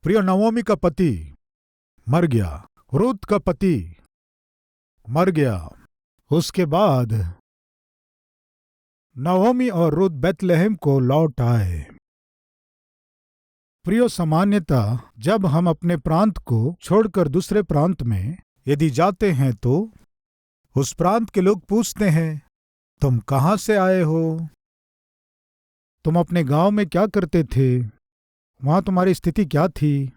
प्रिय, नवोमी का पति मर गया, रूत का पति मर गया। उसके बाद नवोमी और रूत बेथलेहेम को लौट आए। प्रियो, सामान्यतः जब हम अपने प्रांत को छोड़कर दूसरे प्रांत में यदि जाते हैं तो उस प्रांत के लोग पूछते हैं, तुम कहाँ से आए हो? तुम अपने गांव में क्या करते थे? वहां तुम्हारी स्थिति क्या थी?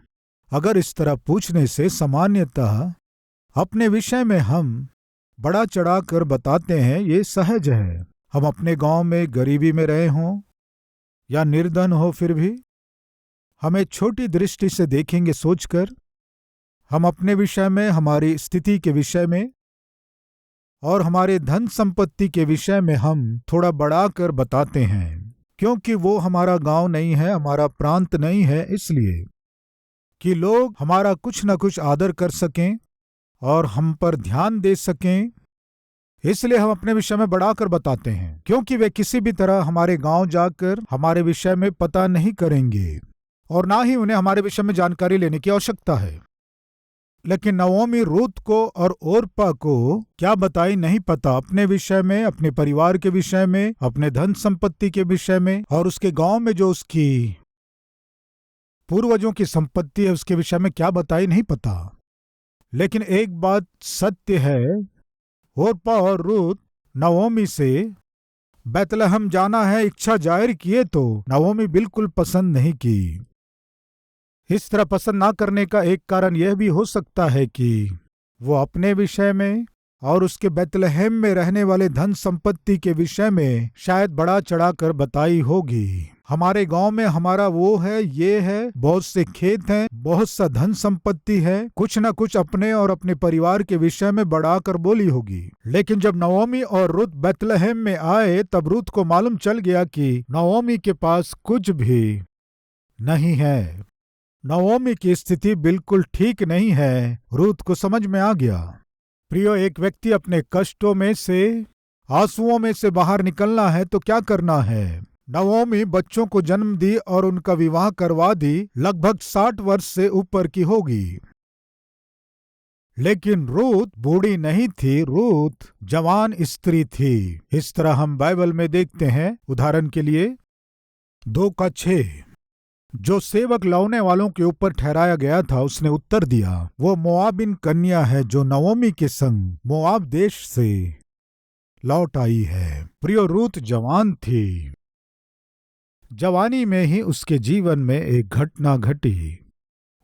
अगर इस तरह पूछने से सामान्यतः अपने विषय में हम बड़ा चढ़ाकर बताते हैं, ये सहज है। हम अपने गांव में गरीबी में रहे हों या निर्धन हो, फिर भी हमें छोटी दृष्टि से देखेंगे सोचकर हम अपने विषय में, हमारी स्थिति के विषय में और हमारे धन संपत्ति के विषय में हम थोड़ा बढ़ाकर बताते हैं, क्योंकि वो हमारा गांव नहीं है, हमारा प्रांत नहीं है, इसलिए कि लोग हमारा कुछ न कुछ आदर कर सकें और हम पर ध्यान दे सकें। इसलिए हम अपने विषय में बढ़ाकर बताते हैं, क्योंकि वे किसी भी तरह हमारे गांव जाकर हमारे विषय में पता नहीं करेंगे और ना ही उन्हें हमारे विषय में जानकारी लेने की आवश्यकता है। लेकिन नवोमी रूत को और ओरपा को क्या बताई नहीं पता, अपने विषय में, अपने परिवार के विषय में, अपने धन संपत्ति के विषय में और उसके गांव में जो उसकी पूर्वजों की संपत्ति है उसके विषय में क्या बताई नहीं पता। लेकिन एक बात सत्य है, ओरपा और रूत नवोमी से बेथलेहम जाना है इच्छा जाहिर किए तो नवोमी बिल्कुल पसंद नहीं की। इस तरह पसंद ना करने का एक कारण यह भी हो सकता है कि वो अपने विषय में और उसके बेथलेहम में रहने वाले धन संपत्ति के विषय में शायद बड़ा चढ़ाकर बताई होगी। हमारे गांव में हमारा वो है, ये है, बहुत से खेत हैं, बहुत सा धन संपत्ति है, कुछ न कुछ अपने और अपने परिवार के विषय में बढ़ाकर बोली होगी। लेकिन जब नवोमी और रूत बेथलेहम में आए तब रूत को मालूम चल गया कि नवोमी के पास कुछ भी नहीं है। नवोमी की स्थिति बिल्कुल ठीक नहीं है, रूत को समझ में आ गया। प्रियो, एक व्यक्ति अपने कष्टों में से, आंसुओं में से बाहर निकलना है तो क्या करना है? नवोमी बच्चों को जन्म दी और उनका विवाह करवा दी, लगभग 60 वर्ष से ऊपर की होगी। लेकिन रूत बूढ़ी नहीं थी, रूत जवान स्त्री थी। इस तरह हम बाइबल में देखते हैं। उदाहरण के लिए 2:6, जो सेवक लाने वालों के ऊपर ठहराया गया था उसने उत्तर दिया, वो मोआबिन कन्या है जो नवोमी के संग मोआब देश से लौट आई है। प्रियो, रूत जवान थी। जवानी में ही उसके जीवन में एक घटना घटी।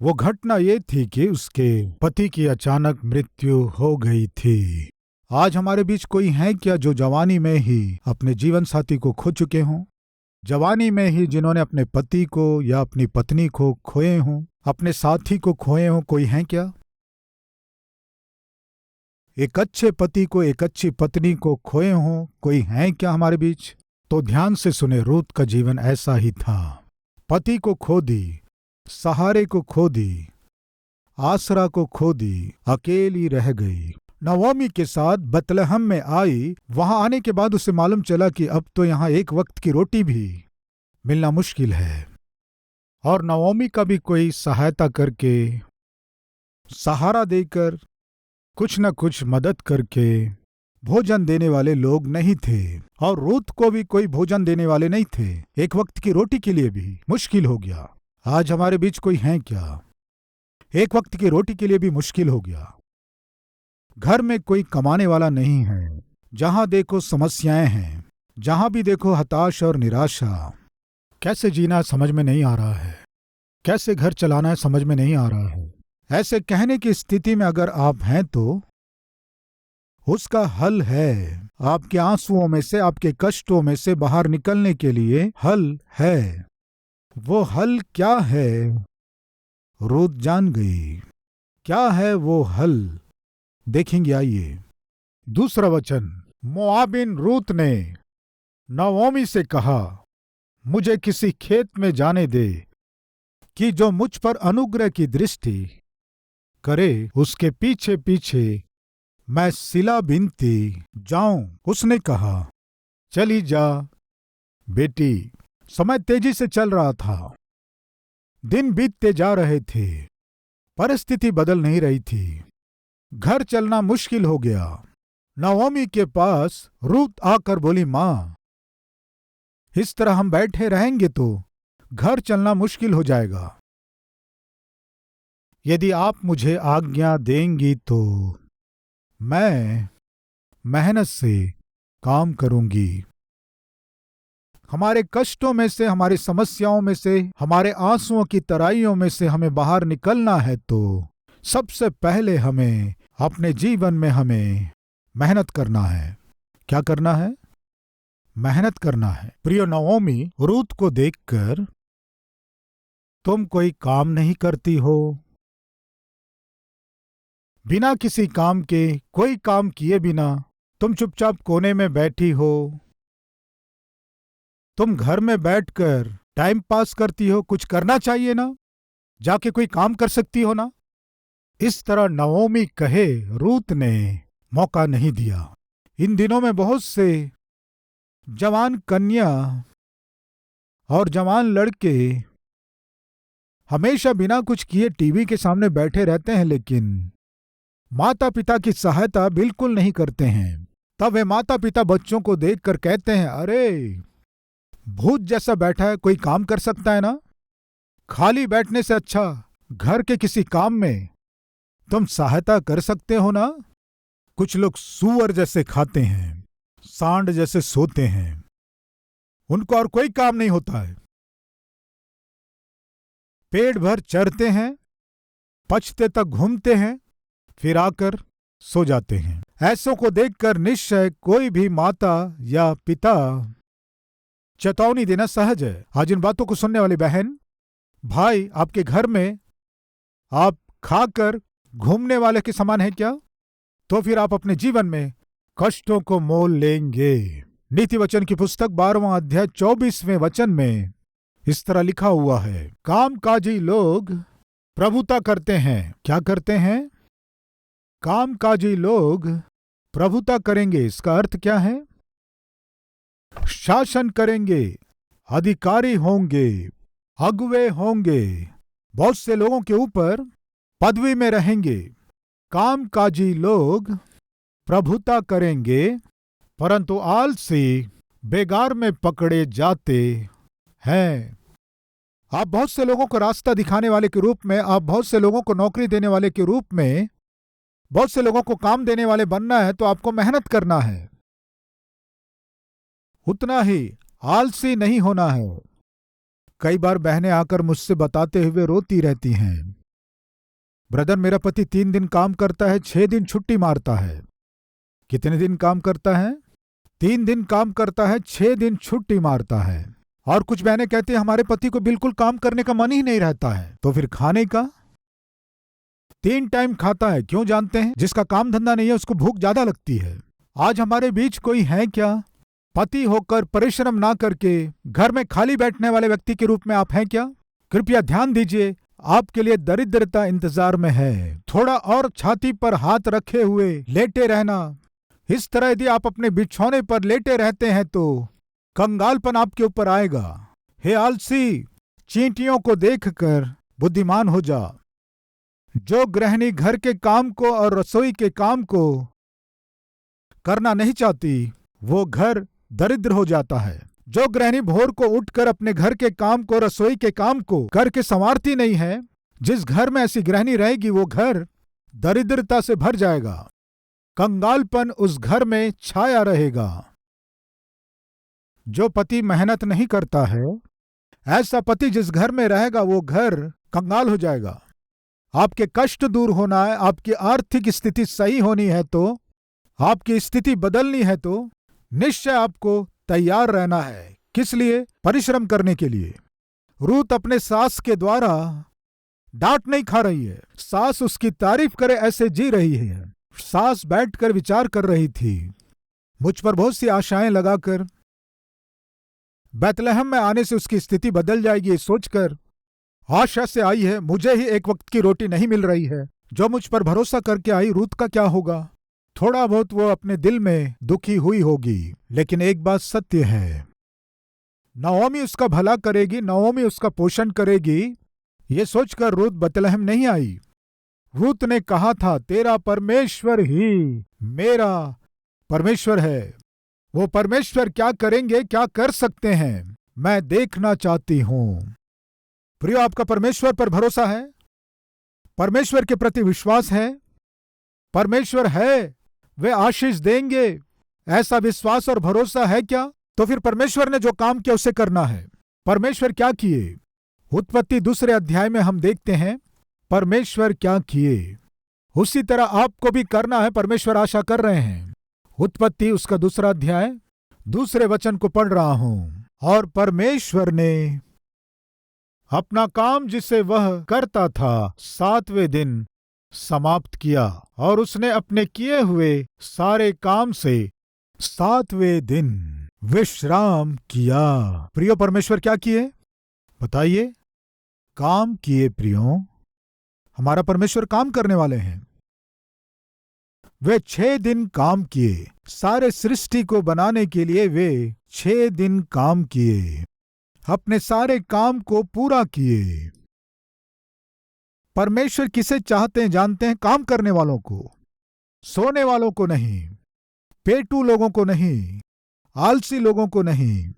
वो घटना ये थी कि उसके पति की अचानक मृत्यु हो गई थी। आज हमारे बीच कोई है क्या जो जवानी में ही अपने जीवन साथी को खो चुके हों? जवानी में ही जिन्होंने अपने पति को या अपनी पत्नी को खोए हों, अपने साथी को खोए हों, कोई है क्या? एक अच्छे पति को, एक अच्छी पत्नी को खोए हों, कोई है क्या हमारे बीच? तो ध्यान से सुने, रूत का जीवन ऐसा ही था। पति को खो दी, सहारे को खो दी, आसरा को खो दी, अकेली रह गई। नवोमी के साथ बेथलेहम में आई। वहां आने के बाद उसे मालूम चला कि अब तो यहाँ एक वक्त की रोटी भी मिलना मुश्किल है और नवोमी का भी कोई सहायता करके, सहारा देकर, कुछ न कुछ मदद करके भोजन देने वाले लोग नहीं थे और रूत को भी कोई भोजन देने वाले नहीं थे। एक वक्त की रोटी के लिए भी मुश्किल हो गया। आज हमारे बीच कोई है क्या? एक वक्त की रोटी के लिए भी मुश्किल हो गया। घर में कोई कमाने वाला नहीं है। जहां देखो समस्याएं हैं, जहां भी देखो हताश और निराशा। कैसे जीना समझ में नहीं आ रहा है, कैसे घर चलाना है समझ में नहीं आ रहा है। ऐसे कहने की स्थिति में अगर आप हैं तो उसका हल है। आपके आंसुओं में से, आपके कष्टों में से बाहर निकलने के लिए हल है। वो हल क्या है? रूत जान गई। क्या है वो हल? देखेंगे, आइए। दूसरा वचन, मोआबिन रूत ने नवोमी से कहा, मुझे किसी खेत में जाने दे कि जो मुझ पर अनुग्रह की दृष्टि करे, उसके पीछे पीछे मैं सिला बिनती जाऊं। उसने कहा, चली जा बेटी। समय तेजी से चल रहा था। दिन बीतते जा रहे थे, परिस्थिति बदल नहीं रही थी, घर चलना मुश्किल हो गया। नओमी के पास रूत आकर बोली, मां, इस तरह हम बैठे रहेंगे तो घर चलना मुश्किल हो जाएगा। यदि आप मुझे आज्ञा देंगी तो मैं मेहनत से काम करूंगी। हमारे कष्टों में से, हमारी समस्याओं में से, हमारे आंसुओं की तराइयों में से हमें बाहर निकलना है तो सबसे पहले हमें अपने जीवन में हमें मेहनत करना है। क्या करना है? मेहनत करना है। प्रिय नओमी, रूत को देखकर तुम कोई काम नहीं करती हो, बिना किसी काम के, कोई काम किए बिना तुम चुपचाप कोने में बैठी हो। तुम घर में बैठकर टाइम पास करती हो। कुछ करना चाहिए ना, जाके कोई काम कर सकती हो ना। इस तरह नओमी कहे, रूत ने मौका नहीं दिया। इन दिनों में बहुत से जवान कन्या और जवान लड़के हमेशा बिना कुछ किए टीवी के सामने बैठे रहते हैं, लेकिन माता पिता की सहायता बिल्कुल नहीं करते हैं। तब वे माता पिता बच्चों को देखकर कहते हैं, अरे भूत जैसा बैठा है, कोई काम कर सकता है ना। खाली बैठने से अच्छा घर के किसी काम में तुम सहायता कर सकते हो ना। कुछ लोग सूअर जैसे खाते हैं, सांड जैसे सोते हैं, उनको और कोई काम नहीं होता है। पेट भर चरते हैं, पचते तक घूमते हैं, फिर आकर सो जाते हैं। ऐसों को देखकर निश्चय कोई भी माता या पिता चेतावनी देना सहज है। आज इन बातों को सुनने वाली बहन भाई, आपके घर में आप खाकर घूमने वाले के समान है क्या? तो फिर आप अपने जीवन में कष्टों को मोल लेंगे। नीति वचन की पुस्तक 12वां अध्याय 24वें वचन में इस तरह लिखा हुआ है, कामकाजी लोग प्रभुता करते हैं। क्या करते हैं? कामकाजी लोग प्रभुता करेंगे। इसका अर्थ क्या है? शासन करेंगे, अधिकारी होंगे, अगुवे होंगे, बहुत से लोगों के ऊपर पदवी में रहेंगे। कामकाजी लोग प्रभुता करेंगे, परंतु आलसी बेगार में पकड़े जाते हैं। आप बहुत से लोगों को रास्ता दिखाने वाले के रूप में, आप बहुत से लोगों को नौकरी देने वाले के रूप में, बहुत से लोगों को काम देने वाले बनना है तो आपको मेहनत करना है। उतना ही आलसी नहीं होना है। कई बार बहनें आकर मुझसे बताते हुए रोती रहती हैं, ब्रदर मेरा पति 3 दिन काम करता है, 6 दिन छुट्टी मारता है। कितने दिन काम करता है? 3 दिन काम करता है, 6 दिन छुट्टी मारता है। और कुछ बहनें कहती हैं हमारे पति को बिल्कुल काम करने का मन ही नहीं रहता है। तो फिर खाने का 3 टाइम खाता है। क्यों जानते हैं? जिसका काम धंधा नहीं है उसको भूख ज्यादा लगती है। आज हमारे बीच कोई है क्या पति होकर परिश्रम ना करके घर में खाली बैठने वाले व्यक्ति के रूप में आप हैं क्या? कृपया ध्यान दीजिए, आपके लिए दरिद्रता इंतजार में है। थोड़ा और छाती पर हाथ रखे हुए लेटे रहना। इस तरह यदि आप अपने बिछौने पर लेटे रहते हैं तो कंगालपन आपके ऊपर आएगा। हे आलसी, चींटियों को देखकर बुद्धिमान हो जा। जो गृहिणी घर के काम को और रसोई के काम को करना नहीं चाहती, वो घर दरिद्र हो जाता है। जो गृहिणी भोर को उठकर अपने घर के काम को, रसोई के काम को करके संवारती नहीं है, जिस घर में ऐसी गृहिणी रहेगी वो घर दरिद्रता से भर जाएगा। कंगालपन उस घर में छाया रहेगा। जो पति मेहनत नहीं करता है, ऐसा पति जिस घर में रहेगा वो घर कंगाल हो जाएगा। आपके कष्ट दूर होना है, आपकी आर्थिक स्थिति सही होनी है, तो आपकी स्थिति बदलनी है तो निश्चय आपको तैयार रहना है। किस लिए? परिश्रम करने के लिए। रूत अपने सास के द्वारा डांट नहीं खा रही है। सास उसकी तारीफ करे ऐसे जी रही है। सास बैठकर विचार कर रही थी, मुझ पर बहुत सी आशाएं लगाकर बैतलहम में आने से उसकी स्थिति बदल जाएगी सोचकर आशा से आई है। मुझे ही एक वक्त की रोटी नहीं मिल रही है। जो मुझ पर भरोसा करके आई, रूत का क्या होगा? थोड़ा बहुत वो अपने दिल में दुखी हुई होगी, लेकिन एक बात सत्य है, नओमी उसका भला करेगी, नओमी उसका पोषण करेगी, ये सोचकर रूत बतलहम नहीं आई। रूत ने कहा था, तेरा परमेश्वर ही मेरा परमेश्वर है। वो परमेश्वर क्या करेंगे, क्या कर सकते हैं, मैं देखना चाहती हूं। प्रियो, आपका परमेश्वर पर भरोसा है? परमेश्वर के प्रति विश्वास है? परमेश्वर है, वे आशीष देंगे, ऐसा विश्वास और भरोसा है क्या? तो फिर परमेश्वर ने जो काम किया उसे करना है। परमेश्वर क्या किए? उत्पत्ति 2 अध्याय में हम देखते हैं परमेश्वर क्या किए। उसी तरह आपको भी करना है, परमेश्वर आशा कर रहे हैं। उत्पत्ति उसका 2 अध्याय 2 वचन को पढ़ रहा हूं। और परमेश्वर ने अपना काम जिसे वह करता था 7वें दिन समाप्त किया, और उसने अपने किए हुए सारे काम से 7वें दिन विश्राम किया। प्रियो, परमेश्वर क्या किए बताइए? काम किए। प्रियो, हमारा परमेश्वर काम करने वाले हैं। वे 6 दिन काम किए। सारे सृष्टि को बनाने के लिए वे 6 दिन काम किए, अपने सारे काम को पूरा किए। परमेश्वर किसे चाहते हैं जानते हैं? काम करने वालों को, सोने वालों को नहीं, पेटू लोगों को नहीं, आलसी लोगों को नहीं।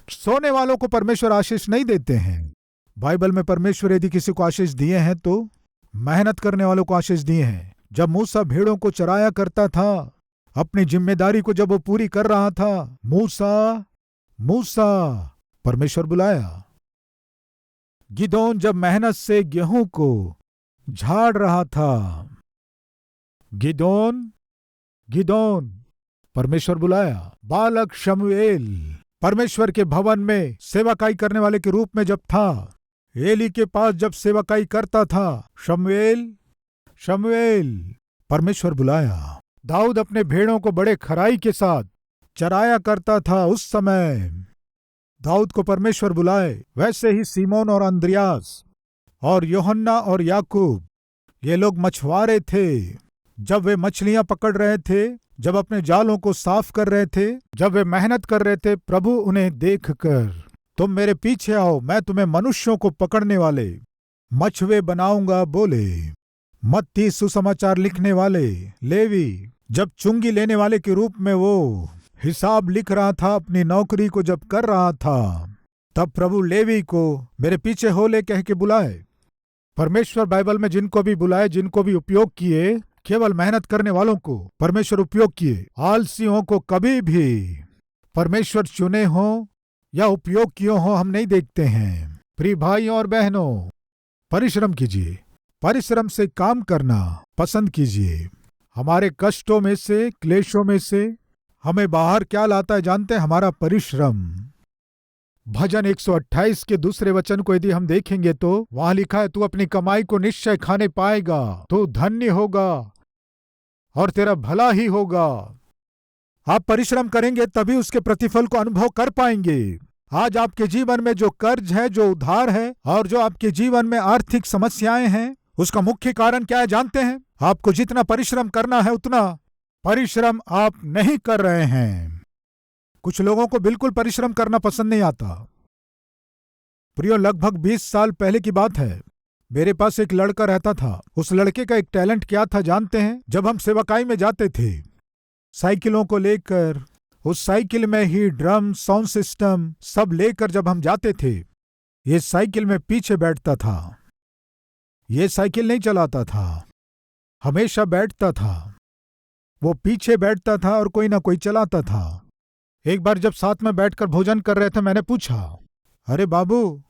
सोने वालों को परमेश्वर आशीष नहीं देते हैं। बाइबल में परमेश्वर यदि किसी को आशीष दिए हैं तो मेहनत करने वालों को आशीष दिए हैं। जब मूसा भेड़ों को चराया करता था, अपनी जिम्मेदारी को जब वो पूरी कर रहा था, मूसा मूसा परमेश्वर बुलाया। गिदोन जब मेहनत से गेहूं को झाड़ रहा था, गिदोन गिदोन परमेश्वर बुलाया। बालक शमूएल परमेश्वर के भवन में सेवकाई करने वाले के रूप में जब था, एली के पास जब सेवकाई करता था, शमूएल शमूएल परमेश्वर बुलाया। दाऊद अपने भेड़ों को बड़े खराई के साथ चराया करता था, उस समय दाऊद को परमेश्वर बुलाए। वैसे ही सीमोन और अंद्रियास और यूहन्ना और याकूब, ये लोग मछुआरे थे। जब वे मछलियां पकड़ रहे थे, जब अपने जालों को साफ कर रहे थे, जब वे मेहनत कर रहे थे, प्रभु उन्हें देखकर, तुम मेरे पीछे आओ, मैं तुम्हें मनुष्यों को पकड़ने वाले मछुए बनाऊंगा बोले। मत्ती सुसमाचार लिखने वाले लेवी जब चुंगी लेने वाले के रूप में वो हिसाब लिख रहा था, अपनी नौकरी को जब कर रहा था, तब प्रभु लेवी को मेरे पीछे हो ले कह के बुलाए। परमेश्वर बाइबल में जिनको भी बुलाए, जिनको भी उपयोग किए, केवल मेहनत करने वालों को परमेश्वर उपयोग किए। आलसियों को कभी भी परमेश्वर चुने हो या उपयोग किए हो हम नहीं देखते हैं। प्रिय भाइयों और बहनों, परिश्रम कीजिए, परिश्रम से काम करना पसंद कीजिए। हमारे कष्टों में से, क्लेशों में से हमें बाहर क्या लाता है जानते हैं? हमारा परिश्रम। भजन 128 के 2 वचन को यदि हम देखेंगे तो वहां लिखा है, तू अपनी कमाई को निश्चय खाने पाएगा, तू धन्य होगा और तेरा भला ही होगा। आप परिश्रम करेंगे तभी उसके प्रतिफल को अनुभव कर पाएंगे। आज आपके जीवन में जो कर्ज है, जो उधार है, और जो आपके जीवन में आर्थिक समस्याएं हैं, उसका मुख्य कारण क्या है जानते हैं? आपको जितना परिश्रम करना है उतना परिश्रम आप नहीं कर रहे हैं। कुछ लोगों को बिल्कुल परिश्रम करना पसंद नहीं आता। प्रियो, लगभग 20 साल पहले की बात है, मेरे पास एक लड़का रहता था। उस लड़के का एक टैलेंट क्या था जानते हैं? जब हम सेवकाई में जाते थे, साइकिलों को लेकर, उस साइकिल में ही ड्रम, साउंड सिस्टम सब लेकर जब हम जाते थे, ये साइकिल में पीछे बैठता था। ये साइकिल नहीं चलाता था, हमेशा बैठता था। वो पीछे बैठता था और कोई ना कोई चलाता था। एक बार जब साथ में बैठकर भोजन कर रहे थे, मैंने पूछा, अरे बाबू,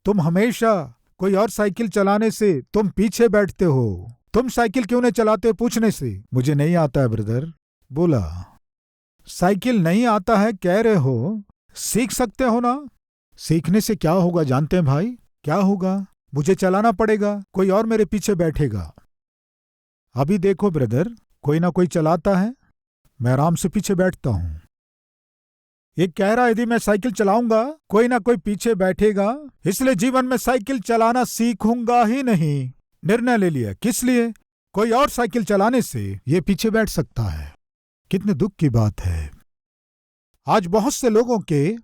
तुम हमेशा कोई और साइकिल चलाने से तुम पीछे बैठते हो, तुम साइकिल क्यों नहीं चलाते हो? पूछने से, मुझे नहीं आता है ब्रदर। बोला, साइकिल नहीं आता है कह रहे हो, सीख सकते हो ना। सीखने से क्या होगा जानते हैं भाई? क्या होगा? मुझे चलाना पड़ेगा, कोई और मेरे पीछे बैठेगा। अभी देखो ब्रदर, कोई ना कोई चलाता है, मैं आराम से पीछे बैठता हूं। ये कह रहा है यदि मैं साइकिल चलाऊंगा कोई ना कोई पीछे बैठेगा, इसलिए जीवन में साइकिल चलाना सीखूंगा ही नहीं। निर्णय ले लिया, किस लिए? कोई और साइकिल चलाने से ये पीछे बैठ सकता है। कितने दुख की बात है। आज बहुत से लोगों के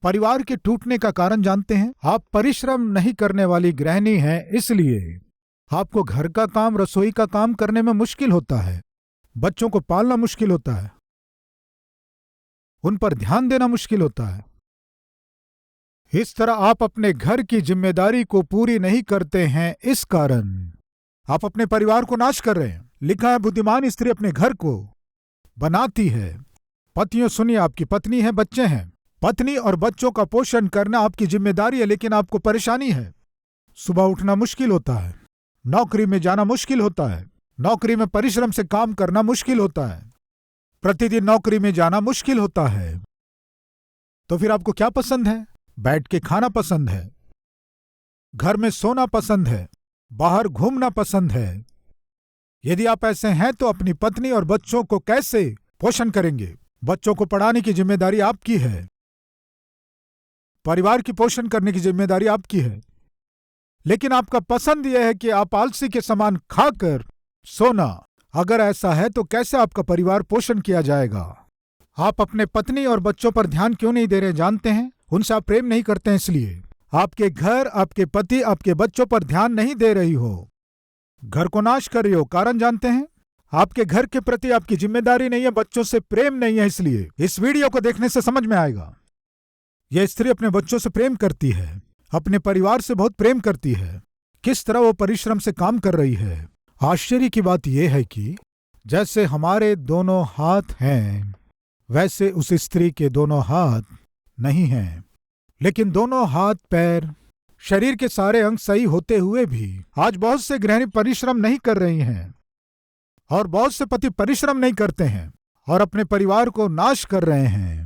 परिवार के टूटने का कारण जानते हैं? आप परिश्रम नहीं करने वाली गृहिणी हैं, इसलिए आपको घर का काम, रसोई का काम करने में मुश्किल होता है, बच्चों को पालना मुश्किल होता है, उन पर ध्यान देना मुश्किल होता है। इस तरह आप अपने घर की जिम्मेदारी को पूरी नहीं करते हैं, इस कारण आप अपने परिवार को नाश कर रहे हैं। लिखा है, बुद्धिमान स्त्री अपने घर को बनाती है। पतियों सुनिए, आपकी पत्नी है, बच्चे हैं। पत्नी और बच्चों का पोषण करना आपकी जिम्मेदारी है, लेकिन आपको परेशानी है। सुबह उठना मुश्किल होता है, नौकरी में जाना मुश्किल होता है, नौकरी में परिश्रम से काम करना मुश्किल होता है, प्रतिदिन नौकरी में जाना मुश्किल होता है। तो फिर आपको क्या पसंद है? बैठ के खाना पसंद है, घर में सोना पसंद है, बाहर घूमना पसंद है। यदि आप ऐसे हैं तो अपनी पत्नी और बच्चों को कैसे पोषण करेंगे? बच्चों को पढ़ाने की जिम्मेदारी आपकी है, परिवार की पोषण करने की जिम्मेदारी आपकी है, लेकिन आपका पसंद यह है कि आप आलसी के समान खाकर सोना। अगर ऐसा है तो कैसे आपका परिवार पोषण किया जाएगा? आप अपने पत्नी और बच्चों पर ध्यान क्यों नहीं दे रहे जानते हैं? उनसे आप प्रेम नहीं करते हैं, इसलिए आपके घर, आपके पति, आपके बच्चों पर ध्यान नहीं दे रही हो, घर को नाश कर रही हो। कारण जानते हैं? आपके घर के प्रति आपकी जिम्मेदारी नहीं है, बच्चों से प्रेम नहीं है। इसलिए इस वीडियो को देखने से समझ में आएगा, यह स्त्री अपने बच्चों से प्रेम करती है, अपने परिवार से बहुत प्रेम करती है। किस तरह वो परिश्रम से काम कर रही है। आश्चर्य की बात यह है कि जैसे हमारे दोनों हाथ हैं, वैसे उस स्त्री के दोनों हाथ नहीं हैं। लेकिन दोनों हाथ, पैर, शरीर के सारे अंग सही होते हुए भी आज बहुत से गृहिणी परिश्रम नहीं कर रही हैं, और बहुत से पति परिश्रम नहीं करते हैं और अपने परिवार को नाश कर रहे हैं।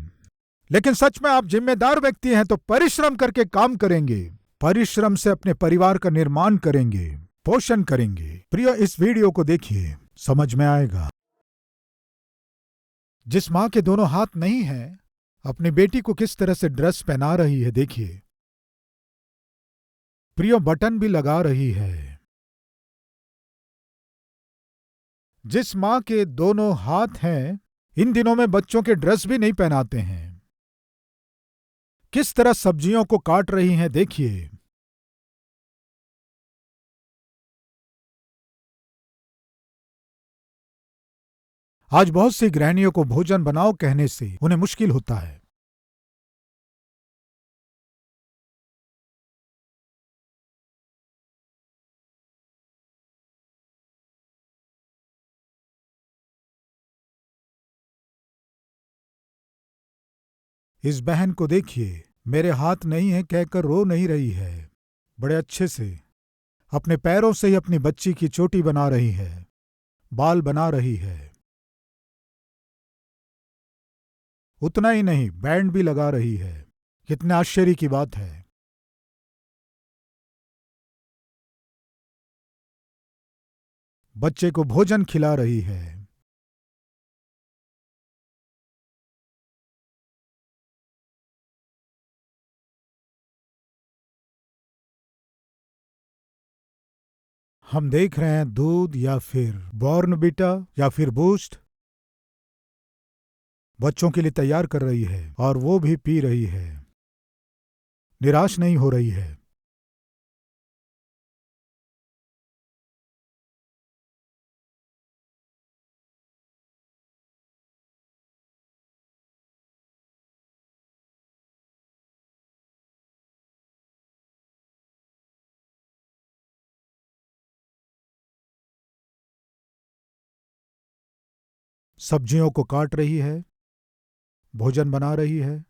लेकिन सच में आप जिम्मेदार व्यक्ति हैं तो परिश्रम करके काम करेंगे, परिश्रम से अपने परिवार का निर्माण करेंगे, पोषण करेंगे। प्रिय, इस वीडियो को देखिए, समझ में आएगा। जिस मां के दोनों हाथ नहीं हैं, अपनी बेटी को किस तरह से ड्रेस पहना रही है, देखिए। प्रिय, बटन भी लगा रही है। जिस मां के दोनों हाथ हैं, इन दिनों में बच्चों के ड्रेस भी नहीं पहनाते हैं। किस तरह सब्जियों को काट रही हैं, देखिए। आज बहुत सी गृहिणियों को भोजन बनाओ कहने से उन्हें मुश्किल होता है। इस बहन को देखिए, मेरे हाथ नहीं है कहकर रो नहीं रही है, बड़े अच्छे से अपने पैरों से ही अपनी बच्ची की चोटी बना रही है, बाल बना रही है। उतना ही नहीं, बैंड भी लगा रही है। कितने आश्चर्य की बात है। बच्चे को भोजन खिला रही है। हम देख रहे हैं दूध या फिर बॉर्नविटा या फिर बूस्ट बच्चों के लिए तैयार कर रही है, और वो भी पी रही है, निराश नहीं हो रही है। सब्जियों को काट रही है, भोजन बना रही है।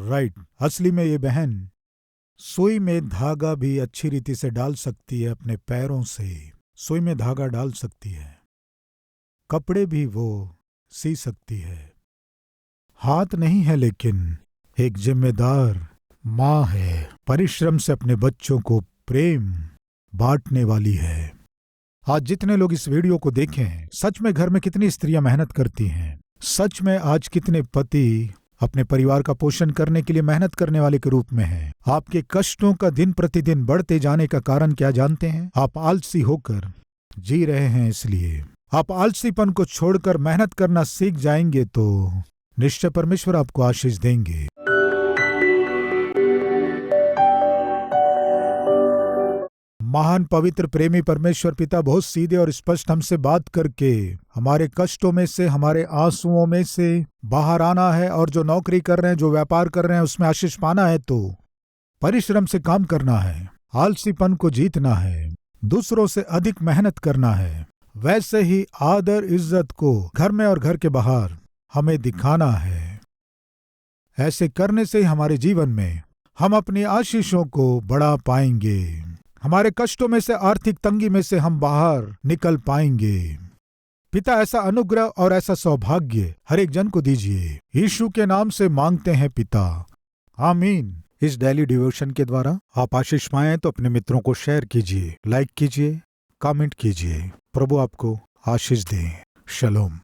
राइट। असली में ये बहन सुई में धागा भी अच्छी रीति से डाल सकती है, अपने पैरों से सुई में धागा डाल सकती है, कपड़े भी वो सी सकती है। हाथ नहीं है लेकिन एक जिम्मेदार माँ है, परिश्रम से अपने बच्चों को प्रेम बांटने वाली है। आज जितने लोग इस वीडियो को देखें, सच में घर में कितनी स्त्रियां मेहनत करती हैं, सच में आज कितने पति अपने परिवार का पोषण करने के लिए मेहनत करने वाले के रूप में हैं। आपके कष्टों का दिन प्रतिदिन बढ़ते जाने का कारण क्या जानते हैं? आप आलसी होकर जी रहे हैं। इसलिए आप आलसीपन को छोड़कर मेहनत करना सीख जाएंगे तो निश्चय परमेश्वर आपको आशीष देंगे। महान पवित्र प्रेमी परमेश्वर पिता बहुत सीधे और स्पष्ट हमसे बात करके हमारे कष्टों में से, हमारे आंसुओं में से बाहर आना है, और जो नौकरी कर रहे हैं, जो व्यापार कर रहे हैं, उसमें आशीष पाना है तो परिश्रम से काम करना है, आलसीपन को जीतना है, दूसरों से अधिक मेहनत करना है। वैसे ही आदर इज्जत को घर में और घर के बाहर हमें दिखाना है। ऐसे करने से हमारे जीवन में हम अपनी आशीषों को बढ़ा पाएंगे। हमारे कष्टों में से, आर्थिक तंगी में से हम बाहर निकल पाएंगे। पिता ऐसा अनुग्रह और ऐसा सौभाग्य हर एक जन को दीजिए। यीशु के नाम से मांगते हैं पिता, आमीन। इस डेली डिवोशन के द्वारा आप आशीष पाएं तो अपने मित्रों को शेयर कीजिए, लाइक कीजिए, कमेंट कीजिए। प्रभु आपको आशीष दे। शलोम।